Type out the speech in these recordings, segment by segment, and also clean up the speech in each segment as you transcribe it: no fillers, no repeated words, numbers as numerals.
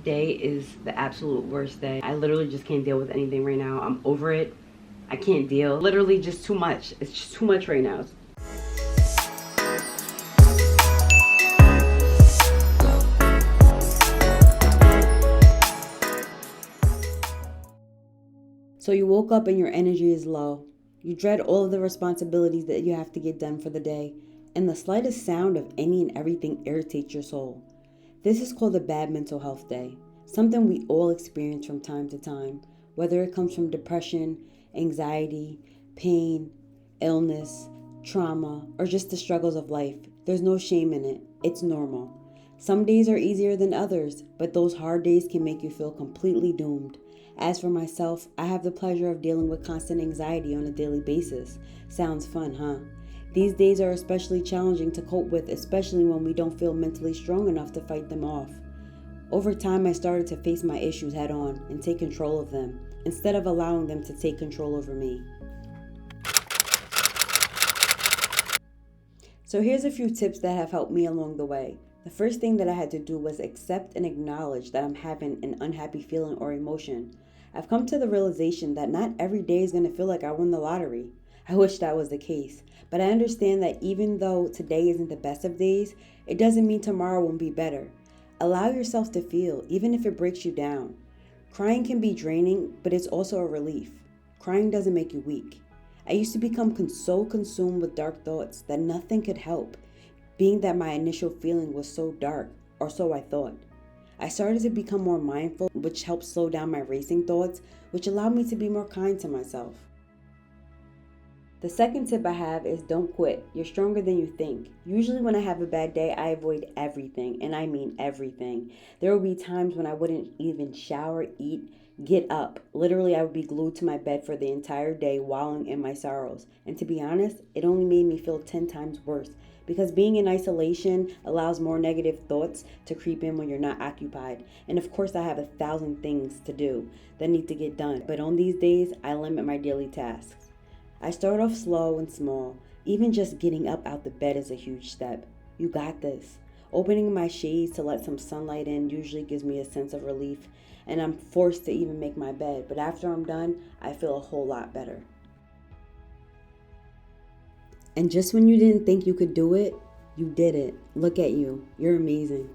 day is the absolute worst day. I literally just can't deal with anything right now. I'm over it. I can't deal. Literally just too much. It's just too much right now. So you woke up and your energy is low. You dread all of the responsibilities that you have to get done for the day, and the slightest sound of any and everything irritates your soul. This is called a bad mental health day, something we all experience from time to time, whether it comes from depression, anxiety, pain, illness, trauma, or just the struggles of life. There's no shame in it. It's normal. Some days are easier than others, but those hard days can make you feel completely doomed. As for myself, I have the pleasure of dealing with constant anxiety on a daily basis. Sounds fun, huh? These days are especially challenging to cope with, especially when we don't feel mentally strong enough to fight them off. Over time, I started to face my issues head on and take control of them, instead of allowing them to take control over me. So here's a few tips that have helped me along the way. The first thing that I had to do was accept and acknowledge that I'm having an unhappy feeling or emotion. I've come to the realization that not every day is going to feel like I won the lottery. I wish that was the case, but I understand that even though today isn't the best of days, it doesn't mean tomorrow won't be better. Allow yourself to feel, even if it breaks you down. Crying can be draining, but it's also a relief. Crying doesn't make you weak. I used to become so consumed with dark thoughts that nothing could help, being that my initial feeling was so dark, or so I thought. I started to become more mindful, which helped slow down my racing thoughts, which allowed me to be more kind to myself. The second tip I have is don't quit. You're stronger than you think. Usually when I have a bad day, I avoid everything, and I mean everything. There will be times when I wouldn't even shower, eat, get up. Literally, I would be glued to my bed for the entire day, wallowing in my sorrows. And to be honest, it only made me feel 10 times worse, because being in isolation allows more negative thoughts to creep in when you're not occupied. And of course, I have 1,000 things to do that need to get done. But on these days, I limit my daily tasks. I start off slow and small. Even just getting up out the bed is a huge step. You got this. Opening my shades to let some sunlight in usually gives me a sense of relief, and I'm forced to even make my bed. But after I'm done, I feel a whole lot better. And just when you didn't think you could do it, you did it. Look at you. You're amazing.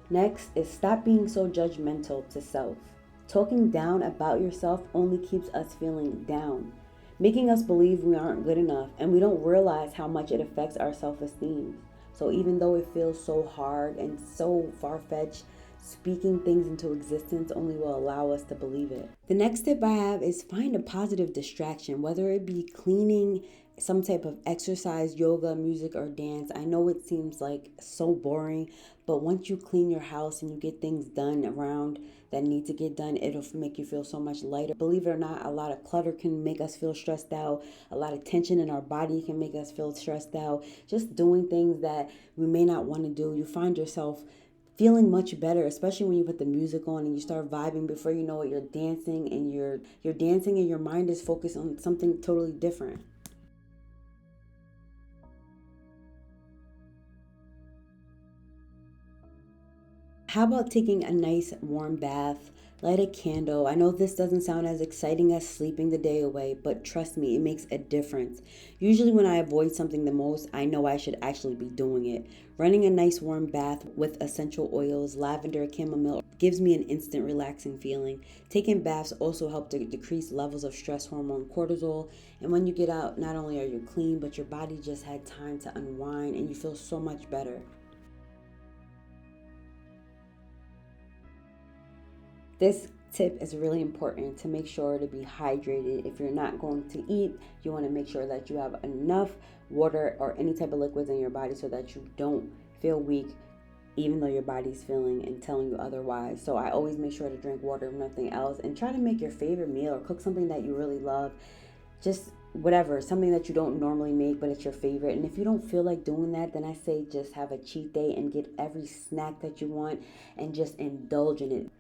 Next is stop being so judgmental to self. Talking down about yourself only keeps us feeling down, making us believe we aren't good enough, and we don't realize how much it affects our self-esteem. So even though it feels so hard and so far-fetched, speaking things into existence only will allow us to believe it. The next tip I have is find a positive distraction, whether it be cleaning, some type of exercise, yoga, music, or dance. I know it seems like so boring, but once you clean your house and you get things done around that need to get done, it'll make you feel so much lighter. Believe it or not, a lot of clutter can make us feel stressed out. A lot of tension in our body can make us feel stressed out. Just doing things that we may not want to do, you find yourself feeling much better, especially when you put the music on and you start vibing. Before you know it, you're dancing and you're dancing and your mind is focused on something totally different. How about taking a nice warm bath, light a candle? I know this doesn't sound as exciting as sleeping the day away, but trust me, it makes a difference. Usually when I avoid something the most, I know I should actually be doing it. Running a nice warm bath with essential oils, lavender, chamomile gives me an instant relaxing feeling. Taking baths also help to decrease levels of stress hormone cortisol. And when you get out, not only are you clean, but your body just had time to unwind and you feel so much better. This tip is really important to make sure to be hydrated. If you're not going to eat, you want to make sure that you have enough water or any type of liquids in your body so that you don't feel weak, even though your body's feeling and telling you otherwise. So I always make sure to drink water if nothing else, and try to make your favorite meal or cook something that you really love. Just whatever, something that you don't normally make, but it's your favorite. And if you don't feel like doing that, then I say just have a cheat day and get every snack that you want and just indulge in it.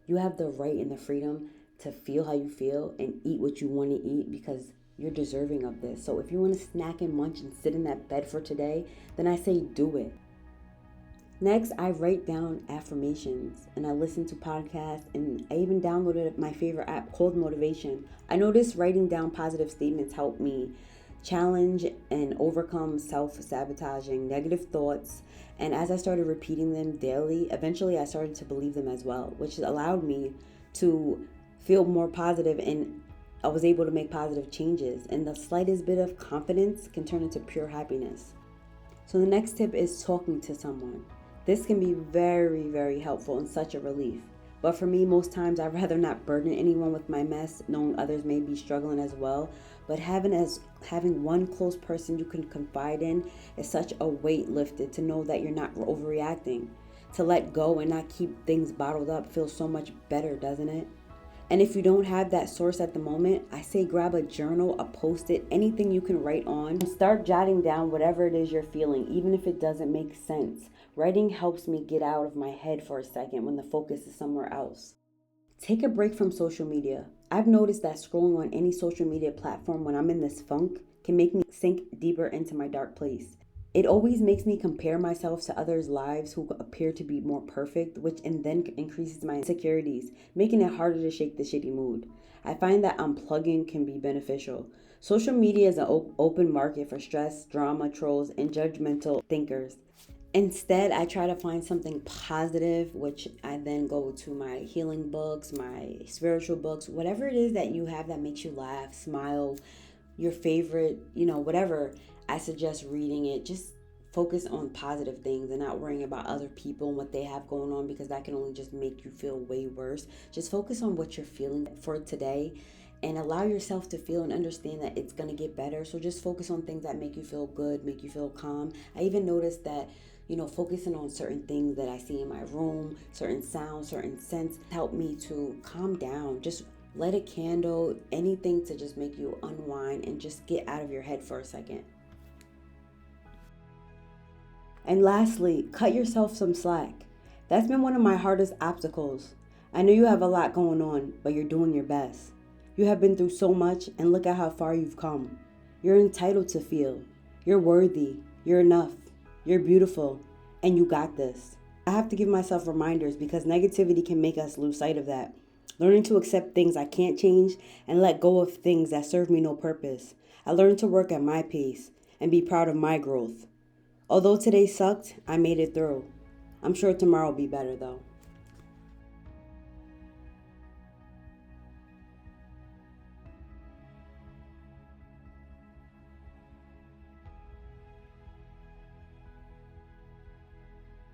You have the right and the freedom to feel how you feel and eat what you want to eat because you're deserving of this. So if you want to snack and munch and sit in that bed for today, then I say do it. Next, I write down affirmations and I listen to podcasts, and I even downloaded my favorite app called Motivation. I noticed writing down positive statements helped me challenge and overcome self sabotaging negative thoughts. And as I started repeating them daily, eventually I started to believe them as well, which allowed me to feel more positive, and I was able to make positive changes. And the slightest bit of confidence can turn into pure happiness. So the next tip is talking to someone. This can be very, very helpful and such a relief. But for me, most times I'd rather not burden anyone with my mess, knowing others may be struggling as well. But having one close person you can confide in is such a weight lifted, to know that you're not overreacting. To let go and not keep things bottled up feels so much better, doesn't it? And if you don't have that source at the moment, I say grab a journal, a post-it, anything you can write on, and start jotting down whatever it is you're feeling, even if it doesn't make sense. Writing helps me get out of my head for a second when the focus is somewhere else. Take a break from social media. I've noticed that scrolling on any social media platform when I'm in this funk can make me sink deeper into my dark place. It always makes me compare myself to others' lives who appear to be more perfect, which and then increases my insecurities, making it harder to shake the shitty mood. I find that unplugging can be beneficial. Social media is an open market for stress, drama, trolls, and judgmental thinkers. Instead, I try to find something positive, which I then go to my healing books, my spiritual books, whatever it is that you have that makes you laugh, smile, your favorite, whatever. I suggest reading it. Just focus on positive things and not worrying about other people and what they have going on, because that can only just make you feel way worse. Just focus on what you're feeling for today and allow yourself to feel and understand that it's going to get better. So just focus on things that make you feel good, make you feel calm. I even noticed that focusing on certain things that I see in my room, certain sounds, certain scents, help me to calm down. Just light a candle, anything to just make you unwind and just get out of your head for a second. And lastly, cut yourself some slack. That's been one of my hardest obstacles. I know you have a lot going on, but you're doing your best. You have been through so much, and look at how far you've come. You're entitled to feel. You're worthy. You're enough. You're beautiful. And you got this. I have to give myself reminders, because negativity can make us lose sight of that. Learning to accept things I can't change and let go of things that serve me no purpose. I learned to work at my pace and be proud of my growth. Although today sucked, I made it through. I'm sure tomorrow will be better though.